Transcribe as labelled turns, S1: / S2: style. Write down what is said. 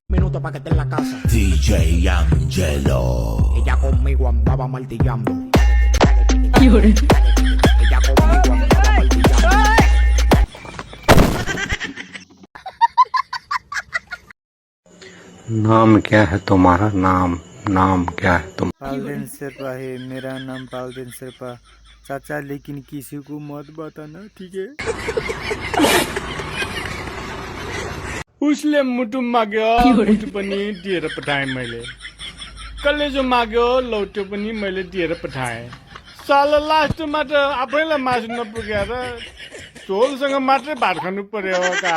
S1: Minuto para que esté en la casa.
S2: DJ Angelo.
S1: Ella conmigo andaba martillando.
S3: Llore.
S1: Ella conmigo andaba martillando.
S4: नाम क्या है तुम्हारा? नाम क्या है तुम?
S5: पालदेन शेरपा है, मेरा नाम पालदेन शेरपा। चाचा लेकिन किसी को मत बताना, ठीक है?
S6: उसले मुटु माग्यो, मुटु पनि दिएर पठाएँ मैले। कलेजो माग्यो, लौटो पनि मैले दिएर पठाएँ। साला लास्टमा त आफैलाई मासु नपुगेर झोलसँग मात्रै भात खानु पर्यो का।